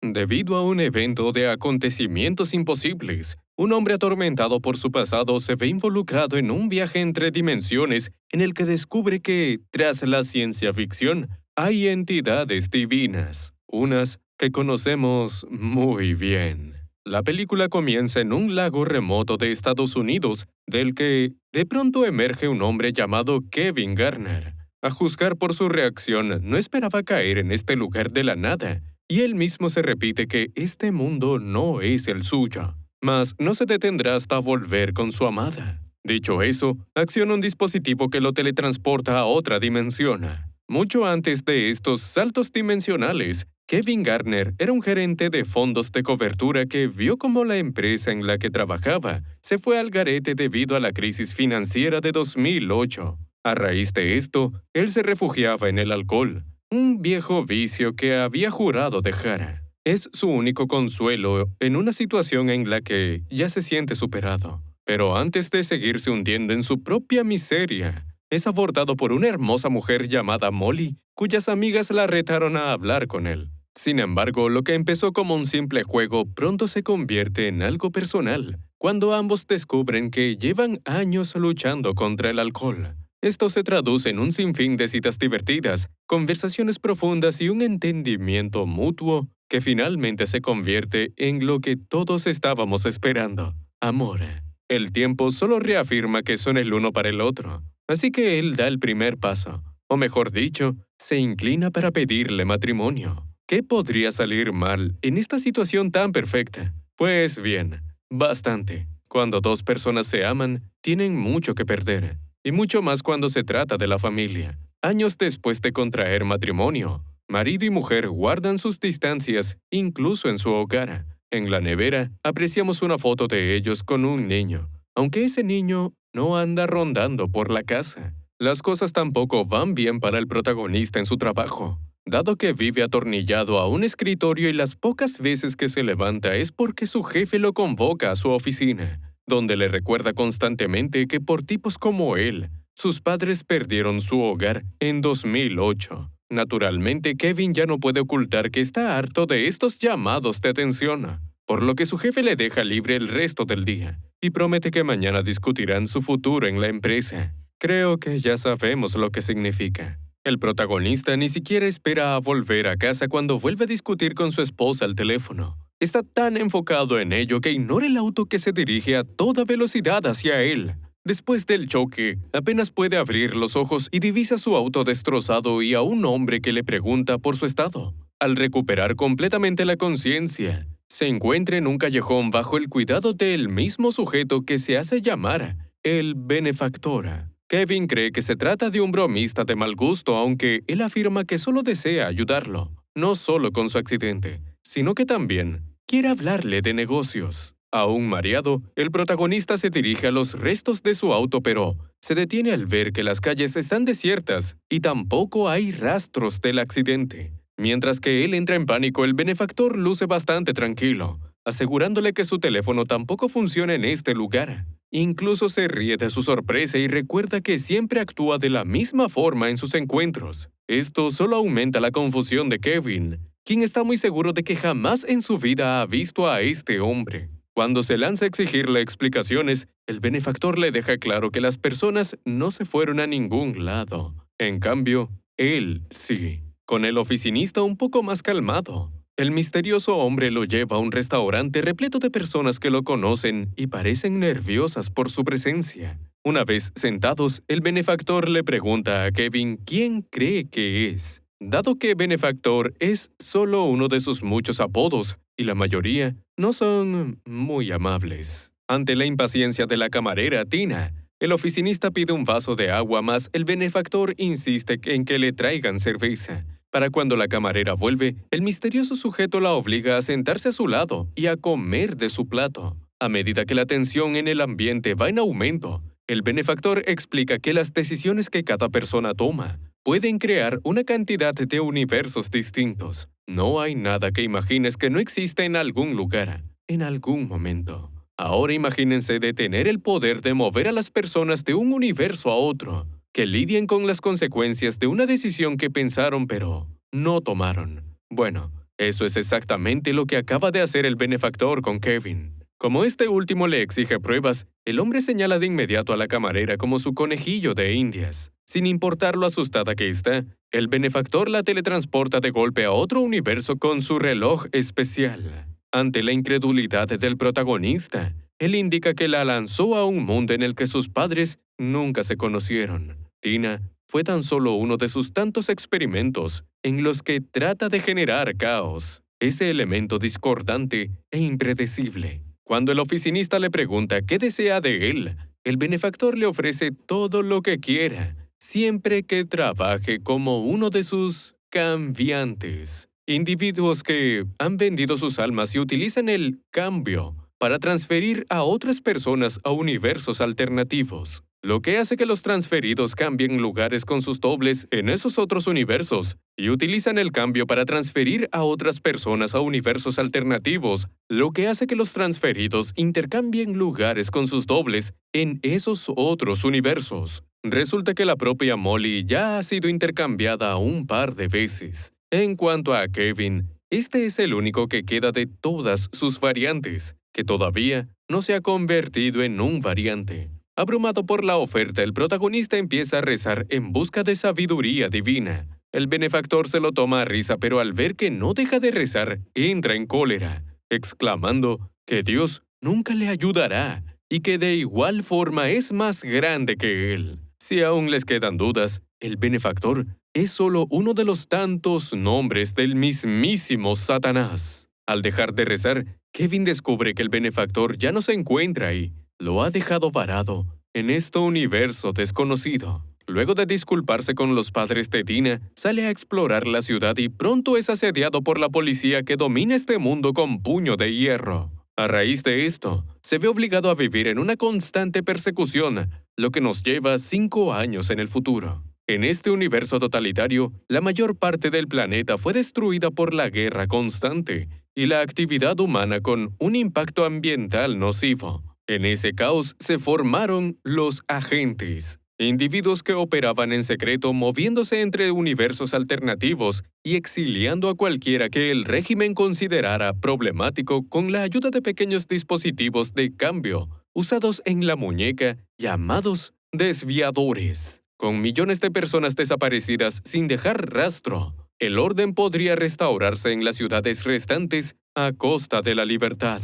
Debido a un evento de acontecimientos imposibles, un hombre atormentado por su pasado se ve involucrado en un viaje entre dimensiones en el que descubre que, tras la ciencia ficción, hay entidades divinas, unas que conocemos muy bien. La película comienza en un lago remoto de Estados Unidos, del que de pronto emerge un hombre llamado Kevin Garner. A juzgar por su reacción, no esperaba caer en este lugar de la nada, y él mismo se repite que este mundo no es el suyo, mas no se detendrá hasta volver con su amada. Dicho eso, acciona un dispositivo que lo teletransporta a otra dimensión. Mucho antes de estos saltos dimensionales, Kevin Garner era un gerente de fondos de cobertura que vio cómo la empresa en la que trabajaba se fue al garete debido a la crisis financiera de 2008. A raíz de esto, él se refugiaba en el alcohol, un viejo vicio que había jurado dejar. Es su único consuelo en una situación en la que ya se siente superado. Pero antes de seguirse hundiendo en su propia miseria, es abordado por una hermosa mujer llamada Molly, cuyas amigas la retaron a hablar con él. Sin embargo, lo que empezó como un simple juego pronto se convierte en algo personal, cuando ambos descubren que llevan años luchando contra el alcohol. Esto se traduce en un sinfín de citas divertidas, conversaciones profundas y un entendimiento mutuo que finalmente se convierte en lo que todos estábamos esperando: amor. El tiempo solo reafirma que son el uno para el otro, así que él da el primer paso, o mejor dicho, se inclina para pedirle matrimonio. ¿Qué podría salir mal en esta situación tan perfecta? Pues bien, bastante. Cuando dos personas se aman, tienen mucho que perder, y mucho más cuando se trata de la familia. Años después de contraer matrimonio, marido y mujer guardan sus distancias incluso en su hogar. En la nevera apreciamos una foto de ellos con un niño, aunque ese niño no anda rondando por la casa. Las cosas tampoco van bien para el protagonista en su trabajo, dado que vive atornillado a un escritorio y las pocas veces que se levanta es porque su jefe lo convoca a su oficina, donde le recuerda constantemente que por tipos como él, sus padres perdieron su hogar en 2008. Naturalmente, Kevin ya no puede ocultar que está harto de estos llamados de atención, por lo que su jefe le deja libre el resto del día y promete que mañana discutirán su futuro en la empresa. Creo que ya sabemos lo que significa. El protagonista ni siquiera espera a volver a casa cuando vuelve a discutir con su esposa al teléfono. Está tan enfocado en ello que ignora el auto que se dirige a toda velocidad hacia él. Después del choque, apenas puede abrir los ojos y divisa su auto destrozado y a un hombre que le pregunta por su estado. Al recuperar completamente la conciencia, se encuentra en un callejón bajo el cuidado del mismo sujeto que se hace llamar el benefactor. Kevin cree que se trata de un bromista de mal gusto, aunque él afirma que solo desea ayudarlo, no solo con su accidente, sino que también quiere hablarle de negocios. Aún mareado, el protagonista se dirige a los restos de su auto, pero se detiene al ver que las calles están desiertas y tampoco hay rastros del accidente. Mientras que él entra en pánico, el benefactor luce bastante tranquilo, asegurándole que su teléfono tampoco funciona en este lugar. Incluso se ríe de su sorpresa y recuerda que siempre actúa de la misma forma en sus encuentros. Esto solo aumenta la confusión de Kevin, quien está muy seguro de que jamás en su vida ha visto a este hombre. Cuando se lanza a exigirle explicaciones, el benefactor le deja claro que las personas no se fueron a ningún lado. En cambio, él sí. Con el oficinista un poco más calmado, el misterioso hombre lo lleva a un restaurante repleto de personas que lo conocen y parecen nerviosas por su presencia. Una vez sentados, el benefactor le pregunta a Kevin quién cree que es, dado que benefactor es solo uno de sus muchos apodos y la mayoría no son muy amables. Ante la impaciencia de la camarera Tina, el oficinista pide un vaso de agua, más el benefactor insiste en que le traigan cerveza. Para cuando la camarera vuelve, el misterioso sujeto la obliga a sentarse a su lado y a comer de su plato. A medida que la tensión en el ambiente va en aumento, el benefactor explica que las decisiones que cada persona toma pueden crear una cantidad de universos distintos. No hay nada que imagines que no existe en algún lugar, en algún momento. Ahora imagínense de tener el poder de mover a las personas de un universo a otro, que lidien con las consecuencias de una decisión que pensaron pero no tomaron. Bueno, Eso es exactamente lo que acaba de hacer el benefactor con Kevin. Como este último le exige pruebas, el hombre señala de inmediato a la camarera como su conejillo de indias. Sin importar lo asustada que está, el benefactor la teletransporta de golpe a otro universo con su reloj especial. Ante la incredulidad del protagonista, él indica que la lanzó a un mundo en el que sus padres nunca se conocieron. Tina fue tan solo uno de sus tantos experimentos en los que trata de generar caos, ese elemento discordante e impredecible. Cuando el oficinista le pregunta qué desea de él, el benefactor le ofrece todo lo que quiera, siempre que trabaje como uno de sus cambiantes. Individuos que han vendido sus almas y utilizan el cambio para transferir a otras personas a universos alternativos, lo que hace que los transferidos cambien lugares con sus dobles en esos otros universos y utilizan el cambio para transferir a otras personas a universos alternativos, lo que hace que los transferidos intercambien lugares con sus dobles en esos otros universos. Resulta que la propia Molly ya ha sido intercambiada un par de veces. En cuanto a Kevin, este es el único que queda de todas sus variantes, que todavía no se ha convertido en un variante. Abrumado por la oferta, el protagonista empieza a rezar en busca de sabiduría divina. El benefactor se lo toma a risa, pero al ver que no deja de rezar, entra en cólera, exclamando que Dios nunca le ayudará y que de igual forma es más grande que él. Si aún les quedan dudas, el benefactor es solo uno de los tantos nombres del mismísimo Satanás. Al dejar de rezar, Kevin descubre que el benefactor ya no se encuentra ahí. Lo ha dejado varado en este universo desconocido. Luego de disculparse con los padres de Tina, sale a explorar la ciudad y pronto es asediado por la policía que domina este mundo con puño de hierro. A raíz de esto, se ve obligado a vivir en una constante persecución, lo que nos lleva 5 años en el futuro. En este universo totalitario, la mayor parte del planeta fue destruida por la guerra constante y la actividad humana con un impacto ambiental nocivo. En ese caos se formaron los agentes, individuos que operaban en secreto moviéndose entre universos alternativos y exiliando a cualquiera que el régimen considerara problemático con la ayuda de pequeños dispositivos de cambio usados en la muñeca llamados desviadores. Con millones de personas desaparecidas sin dejar rastro, el orden podría restaurarse en las ciudades restantes a costa de la libertad.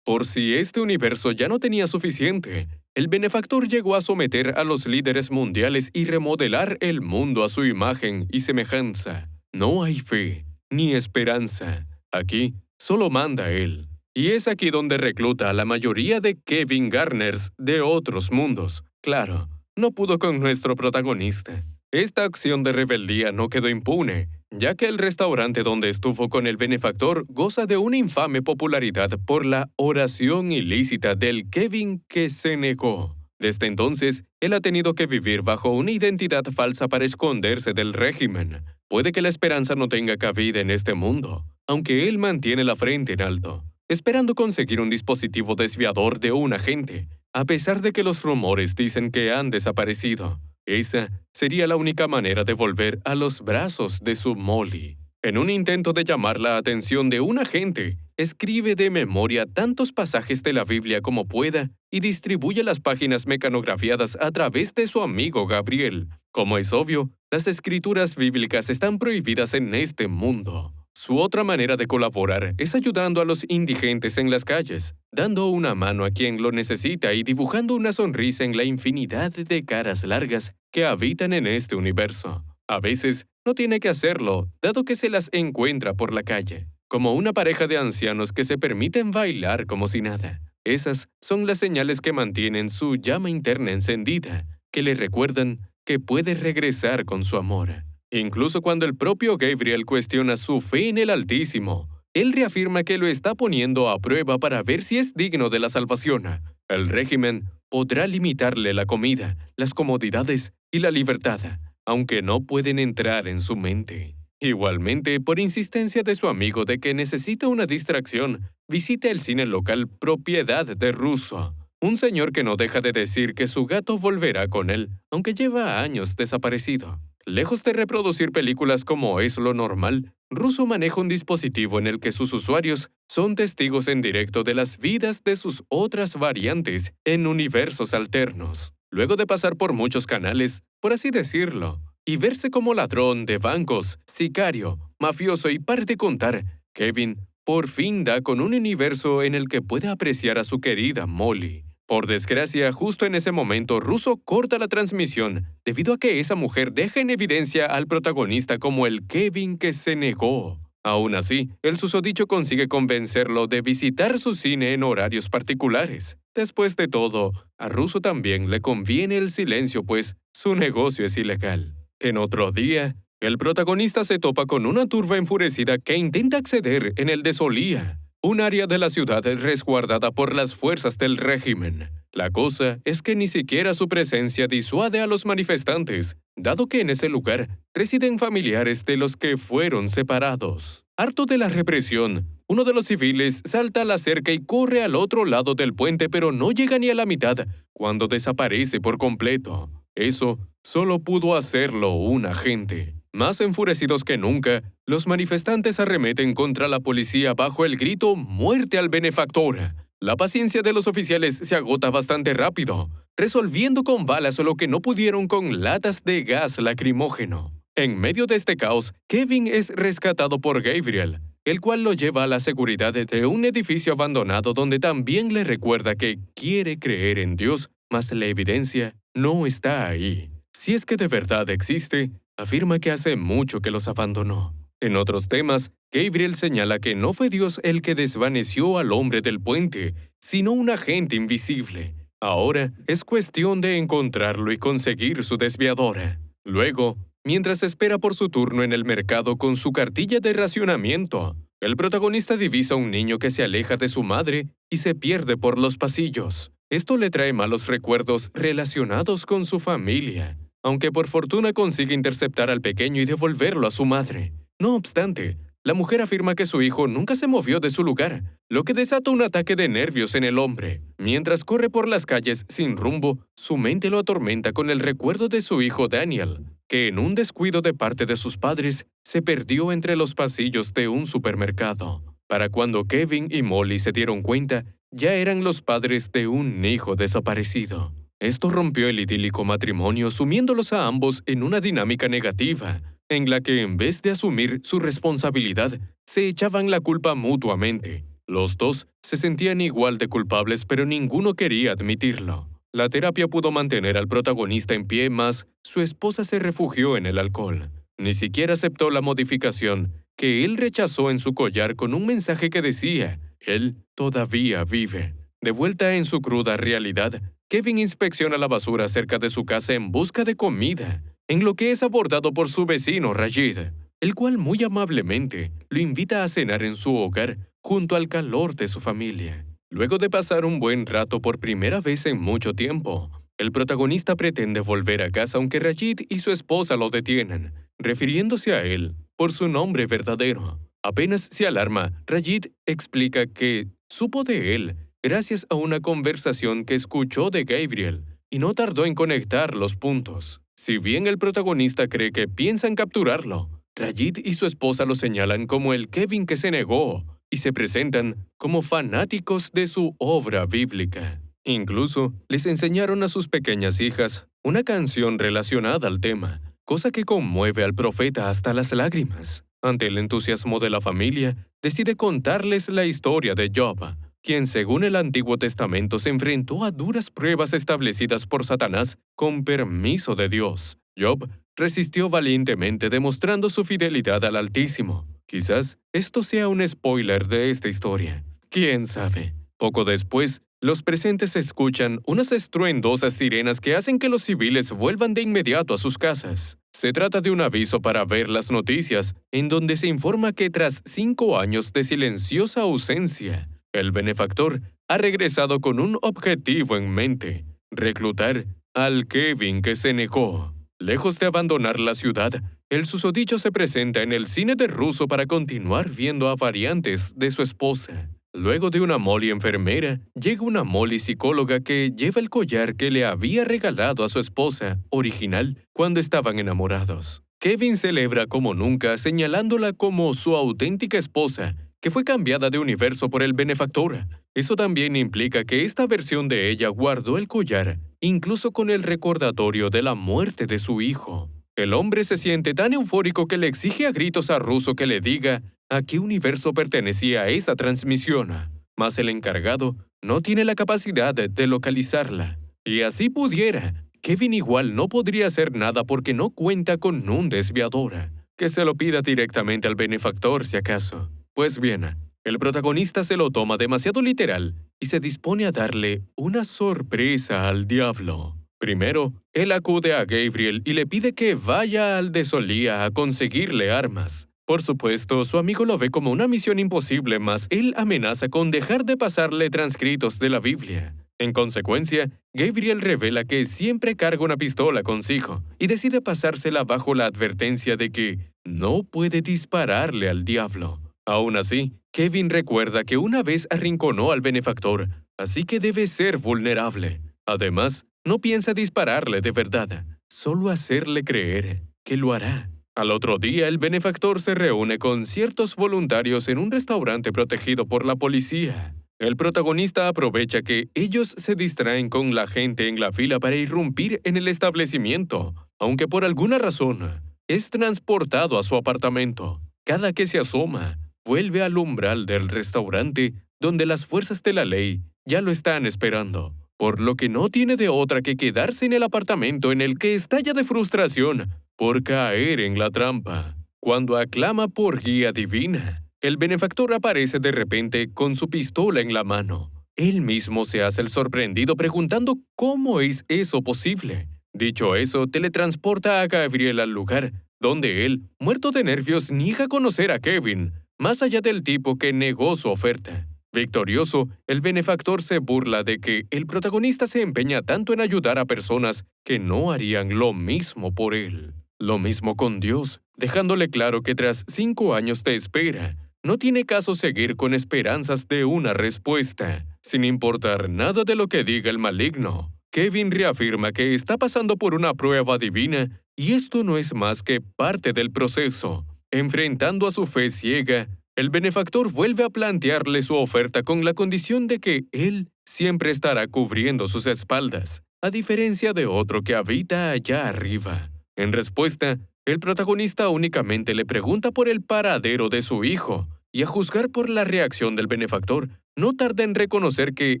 Por si este universo ya no tenía suficiente, el benefactor llegó a someter a los líderes mundiales y remodelar el mundo a su imagen y semejanza. No hay fe, ni esperanza. Aquí solo manda él. Y es aquí donde recluta a la mayoría de Kevin Garners de otros mundos. Claro, no pudo con nuestro protagonista. Esta acción de rebeldía no quedó impune, ya que el restaurante donde estuvo con el benefactor goza de una infame popularidad por la oración ilícita del Kevin que se negó. Desde entonces, él ha tenido que vivir bajo una identidad falsa para esconderse del régimen. Puede que la esperanza no tenga cabida en este mundo, aunque él mantiene la frente en alto, esperando conseguir un dispositivo desviador de un agente, a pesar de que los rumores dicen que han desaparecido. Esa sería la única manera de volver a los brazos de su Molly. En un intento de llamar la atención de un agente, escribe de memoria tantos pasajes de la Biblia como pueda y distribuye las páginas mecanografiadas a través de su amigo Gabriel. Como es obvio, las escrituras bíblicas están prohibidas en este mundo. Su otra manera de colaborar es ayudando a los indigentes en las calles, dando una mano a quien lo necesita y dibujando una sonrisa en la infinidad de caras largas que habitan en este universo. A veces no tiene que hacerlo, dado que se las encuentra por la calle, como una pareja de ancianos que se permiten bailar como si nada. Esas son las señales que mantienen su llama interna encendida, que le recuerdan que puede regresar con su amor. Incluso cuando el propio Gabriel cuestiona su fe en el Altísimo, él reafirma que lo está poniendo a prueba para ver si es digno de la salvación. El régimen podrá limitarle la comida, las comodidades y la libertad, aunque no pueden entrar en su mente. Igualmente, por insistencia de su amigo de que necesita una distracción, visita el cine local propiedad de Russo, un señor que no deja de decir que su gato volverá con él, aunque lleva años desaparecido. Lejos de reproducir películas como es lo normal, Russo maneja un dispositivo en el que sus usuarios son testigos en directo de las vidas de sus otras variantes en universos alternos. Luego de pasar por muchos canales, por así decirlo, y verse como ladrón de bancos, sicario, mafioso y par de contar, Kevin por fin da con un universo en el que puede apreciar a su querida Molly. Por desgracia, justo en ese momento, Russo corta la transmisión debido a que esa mujer deja en evidencia al protagonista como el Kevin que se negó. Aún así, el susodicho consigue convencerlo de visitar su cine en horarios particulares. Después de todo, a Russo también le conviene el silencio, pues su negocio es ilegal. En otro día, el protagonista se topa con una turba enfurecida que intenta acceder en el de Solía, un área de la ciudad resguardada por las fuerzas del régimen. La cosa es que ni siquiera su presencia disuade a los manifestantes, dado que en ese lugar residen familiares de los que fueron separados. Harto de la represión, uno de los civiles salta a la cerca y corre al otro lado del puente, pero no llega ni a la mitad cuando desaparece por completo. Eso solo pudo hacerlo un agente. Más enfurecidos que nunca, los manifestantes arremeten contra la policía bajo el grito «¡Muerte al benefactor!». La paciencia de los oficiales se agota bastante rápido, resolviendo con balas lo que no pudieron con latas de gas lacrimógeno. En medio de este caos, Kevin es rescatado por Gabriel, el cual lo lleva a la seguridad de un edificio abandonado donde también le recuerda que quiere creer en Dios, mas la evidencia no está ahí. Si es que de verdad existe, afirma que hace mucho que los abandonó. En otros temas, Gabriel señala que no fue Dios el que desvaneció al hombre del puente, sino un agente invisible. Ahora es cuestión de encontrarlo y conseguir su desviadora. Luego, mientras espera por su turno en el mercado con su cartilla de racionamiento, el protagonista divisa a un niño que se aleja de su madre y se pierde por los pasillos. Esto le trae malos recuerdos relacionados con su familia, aunque por fortuna consigue interceptar al pequeño y devolverlo a su madre. No obstante, la mujer afirma que su hijo nunca se movió de su lugar, lo que desata un ataque de nervios en el hombre. Mientras corre por las calles sin rumbo, su mente lo atormenta con el recuerdo de su hijo Daniel, que en un descuido de parte de sus padres, se perdió entre los pasillos de un supermercado. Para cuando Kevin y Molly se dieron cuenta, ya eran los padres de un hijo desaparecido. Esto rompió el idílico matrimonio, sumiéndolos a ambos en una dinámica negativa, en la que en vez de asumir su responsabilidad, se echaban la culpa mutuamente. Los dos se sentían igual de culpables, pero ninguno quería admitirlo. La terapia pudo mantener al protagonista en pie, mas su esposa se refugió en el alcohol. Ni siquiera aceptó la modificación que él rechazó en su collar con un mensaje que decía, él todavía vive. De vuelta en su cruda realidad, Kevin inspecciona la basura cerca de su casa en busca de comida, en lo que es abordado por su vecino Rajid, el cual muy amablemente lo invita a cenar en su hogar junto al calor de su familia. Luego de pasar un buen rato por primera vez en mucho tiempo, el protagonista pretende volver a casa aunque Rajid y su esposa lo detienen, refiriéndose a él por su nombre verdadero. Apenas se alarma, Rajid explica que supo de él gracias a una conversación que escuchó de Gabriel y no tardó en conectar los puntos. Si bien el protagonista cree que piensan capturarlo, Rajid y su esposa lo señalan como el Kevin que se negó y se presentan como fanáticos de su obra bíblica. Incluso les enseñaron a sus pequeñas hijas una canción relacionada al tema, cosa que conmueve al profeta hasta las lágrimas. Ante el entusiasmo de la familia, decide contarles la historia de Job, quien según el Antiguo Testamento se enfrentó a duras pruebas establecidas por Satanás con permiso de Dios. Job resistió valientemente demostrando su fidelidad al Altísimo. Quizás esto sea un spoiler de esta historia. ¿Quién sabe? Poco después, los presentes escuchan unas estruendosas sirenas que hacen que los civiles vuelvan de inmediato a sus casas. Se trata de un aviso para ver las noticias, en donde se informa que tras 5 años de silenciosa ausencia, el benefactor ha regresado con un objetivo en mente: reclutar al Kevin que se negó. Lejos de abandonar la ciudad, el susodicho se presenta en el cine de Russo para continuar viendo a variantes de su esposa. Luego de una Molly enfermera, llega una Molly psicóloga que lleva el collar que le había regalado a su esposa original cuando estaban enamorados. Kevin celebra como nunca, señalándola como su auténtica esposa, que fue cambiada de universo por el benefactor. Eso también implica que esta versión de ella guardó el collar, incluso con el recordatorio de la muerte de su hijo. El hombre se siente tan eufórico que le exige a gritos a Russo que le diga a qué universo pertenecía esa transmisión. Mas el encargado no tiene la capacidad de localizarla. Y así pudiera, Kevin igual no podría hacer nada porque no cuenta con un desviador. Que se lo pida directamente al benefactor si acaso. Pues bien, el protagonista se lo toma demasiado literal y se dispone a darle una sorpresa al diablo. Primero, él acude a Gabriel y le pide que vaya al de Solía a conseguirle armas. Por supuesto, su amigo lo ve como una misión imposible, mas él amenaza con dejar de pasarle transcritos de la Biblia. En consecuencia, Gabriel revela que siempre carga una pistola consigo y decide pasársela bajo la advertencia de que no puede dispararle al diablo. Aún así, Kevin recuerda que una vez arrinconó al benefactor, así que debe ser vulnerable. Además, no piensa dispararle de verdad, solo hacerle creer que lo hará. Al otro día, el benefactor se reúne con ciertos voluntarios en un restaurante protegido por la policía. El protagonista aprovecha que ellos se distraen con la gente en la fila para irrumpir en el establecimiento, aunque por alguna razón es transportado a su apartamento. Cada que se asoma, vuelve al umbral del restaurante donde las fuerzas de la ley ya lo están esperando, por lo que no tiene de otra que quedarse en el apartamento en el que estalla de frustración por caer en la trampa. Cuando aclama por guía divina, el benefactor aparece de repente con su pistola en la mano. Él mismo se hace el sorprendido preguntando cómo es eso posible. Dicho eso, teletransporta a Gabriel al lugar, donde él, muerto de nervios, niega conocer a Kevin, más allá del tipo que negó su oferta. Victorioso, el benefactor se burla de que el protagonista se empeña tanto en ayudar a personas que no harían lo mismo por él. Lo mismo con Dios, dejándole claro que tras 5 años de espera, no tiene caso seguir con esperanzas de una respuesta, sin importar nada de lo que diga el maligno. Kevin reafirma que está pasando por una prueba divina y esto no es más que parte del proceso. Enfrentando a su fe ciega, el benefactor vuelve a plantearle su oferta con la condición de que él siempre estará cubriendo sus espaldas, a diferencia de otro que habita allá arriba. En respuesta, el protagonista únicamente le pregunta por el paradero de su hijo, y a juzgar por la reacción del benefactor, no tarda en reconocer que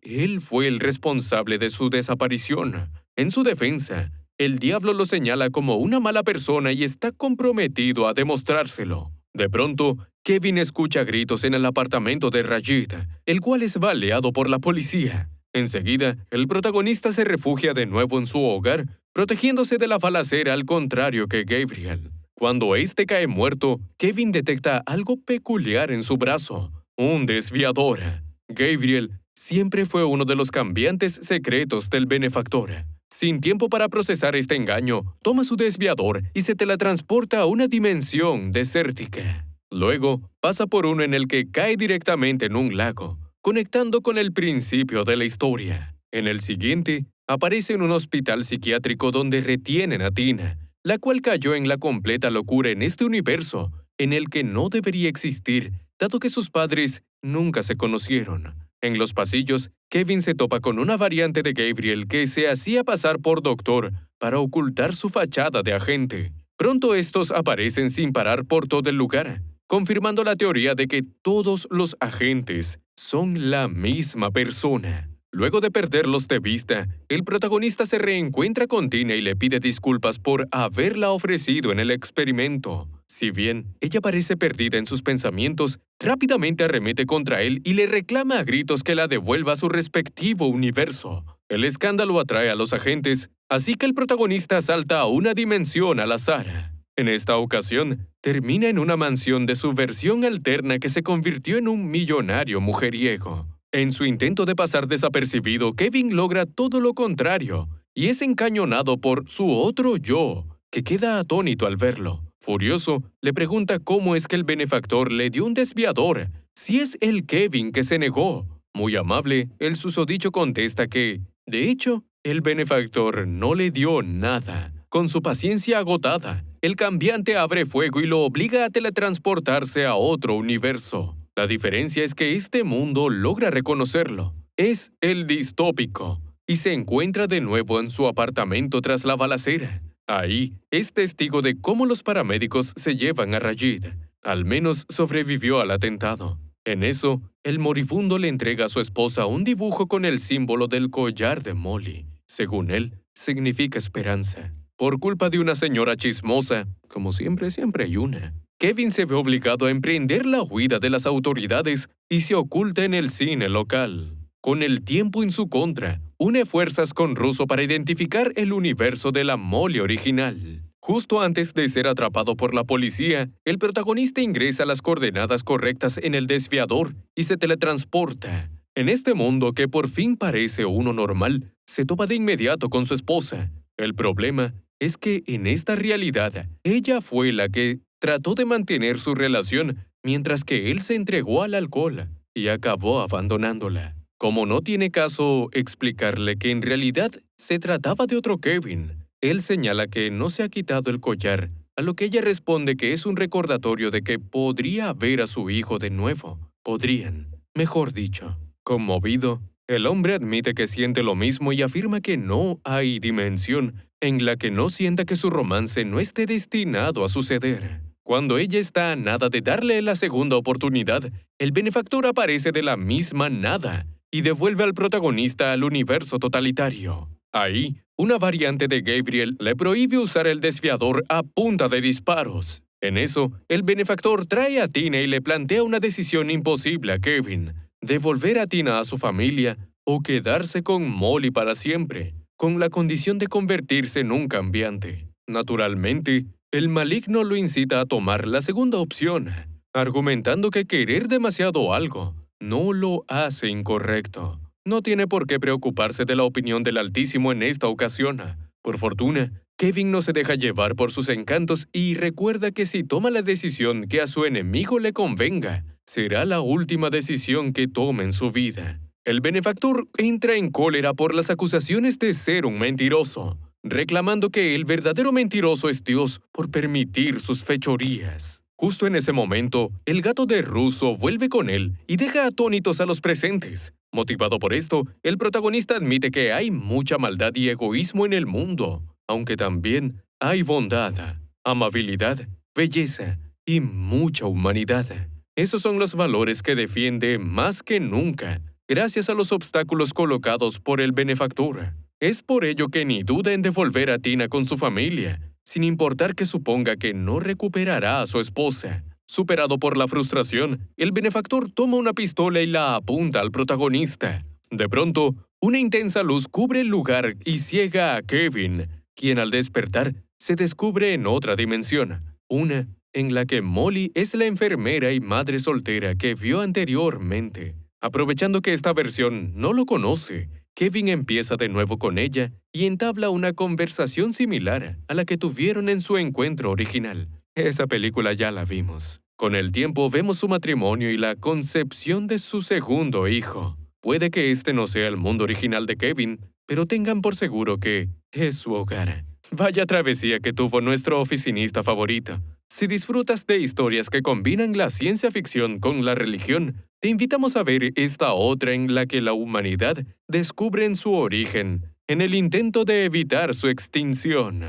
él fue el responsable de su desaparición. En su defensa, el diablo lo señala como una mala persona y está comprometido a demostrárselo. De pronto, Kevin escucha gritos en el apartamento de Rajid, el cual es baleado por la policía. Enseguida, el protagonista se refugia de nuevo en su hogar, protegiéndose de la balacera al contrario que Gabriel. Cuando éste cae muerto, Kevin detecta algo peculiar en su brazo, un desviador. Gabriel siempre fue uno de los cambiantes secretos del benefactor. Sin tiempo para procesar este engaño, toma su desviador y se teletransporta a una dimensión desértica. Luego, pasa por uno en el que cae directamente en un lago, conectando con el principio de la historia. En el siguiente, aparece en un hospital psiquiátrico donde retienen a Tina, la cual cayó en la completa locura en este universo, en el que no debería existir, dado que sus padres nunca se conocieron. En los pasillos, Kevin se topa con una variante de Gabriel que se hacía pasar por doctor para ocultar su fachada de agente. Pronto estos aparecen sin parar por todo el lugar, confirmando la teoría de que todos los agentes son la misma persona. Luego de perderlos de vista, el protagonista se reencuentra con Tina y le pide disculpas por haberla ofrecido en el experimento. Si bien ella parece perdida en sus pensamientos, rápidamente arremete contra él y le reclama a gritos que la devuelva a su respectivo universo. El escándalo atrae a los agentes, así que el protagonista salta a una dimensión al azar. En esta ocasión, termina en una mansión de su versión alterna que se convirtió en un millonario mujeriego. En su intento de pasar desapercibido, Kevin logra todo lo contrario y es encañonado por su otro yo, que queda atónito al verlo. Furioso, le pregunta cómo es que el benefactor le dio un desviador, si es el Kevin que se negó. Muy amable, el susodicho contesta que, de hecho, el benefactor no le dio nada. Con su paciencia agotada, el cambiante abre fuego y lo obliga a teletransportarse a otro universo. La diferencia es que este mundo logra reconocerlo. Es el distópico, y se encuentra de nuevo en su apartamento tras la balacera. Ahí es testigo de cómo los paramédicos se llevan a Rajid. Al menos sobrevivió al atentado. En eso, el moribundo le entrega a su esposa un dibujo con el símbolo del collar de Molly. Según él, significa esperanza. Por culpa de una señora chismosa, como siempre hay una, Kevin se ve obligado a emprender la huida de las autoridades y se oculta en el cine local. Con el tiempo en su contra, une fuerzas con Russo para identificar el universo de la Molly original. Justo antes de ser atrapado por la policía, el protagonista ingresa las coordenadas correctas en el desviador y se teletransporta. En este mundo que por fin parece uno normal, se topa de inmediato con su esposa. El problema es que en esta realidad, ella fue la que trató de mantener su relación mientras que él se entregó al alcohol y acabó abandonándola. Como no tiene caso explicarle que en realidad se trataba de otro Kevin, él señala que no se ha quitado el collar, a lo que ella responde que es un recordatorio de que podría ver a su hijo de nuevo. Podrían, mejor dicho. Conmovido, el hombre admite que siente lo mismo y afirma que no hay dimensión en la que no sienta que su romance no esté destinado a suceder. Cuando ella está a nada de darle la segunda oportunidad, el benefactor aparece de la misma nada y devuelve al protagonista al universo totalitario. Ahí, una variante de Gabriel le prohíbe usar el desviador a punta de disparos. En eso, el benefactor trae a Tina y le plantea una decisión imposible a Kevin: devolver a Tina a su familia o quedarse con Molly para siempre, con la condición de convertirse en un cambiante. Naturalmente, el maligno lo incita a tomar la segunda opción, argumentando que querer demasiado algo no lo hace incorrecto. No tiene por qué preocuparse de la opinión del Altísimo en esta ocasión. Por fortuna, Kevin no se deja llevar por sus encantos y recuerda que si toma la decisión que a su enemigo le convenga, será la última decisión que tome en su vida. El benefactor entra en cólera por las acusaciones de ser un mentiroso, reclamando que el verdadero mentiroso es Dios por permitir sus fechorías. Justo en ese momento, el gato de Russo vuelve con él y deja atónitos a los presentes. Motivado por esto, el protagonista admite que hay mucha maldad y egoísmo en el mundo, aunque también hay bondad, amabilidad, belleza y mucha humanidad. Esos son los valores que defiende más que nunca, gracias a los obstáculos colocados por el benefactor. Es por ello que ni duda en devolver a Tina con su familia, sin importar que suponga que no recuperará a su esposa. Superado por la frustración, el benefactor toma una pistola y la apunta al protagonista. De pronto, una intensa luz cubre el lugar y ciega a Kevin, quien al despertar se descubre en otra dimensión, una en la que Molly es la enfermera y madre soltera que vio anteriormente. Aprovechando que esta versión no lo conoce, Kevin empieza de nuevo con ella y entabla una conversación similar a la que tuvieron en su encuentro original. Esa película ya la vimos. Con el tiempo vemos su matrimonio y la concepción de su segundo hijo. Puede que este no sea el mundo original de Kevin, pero tengan por seguro que es su hogar. Vaya travesía que tuvo nuestro oficinista favorito. Si disfrutas de historias que combinan la ciencia ficción con la religión, te invitamos a ver esta otra en la que la humanidad descubre su origen en el intento de evitar su extinción.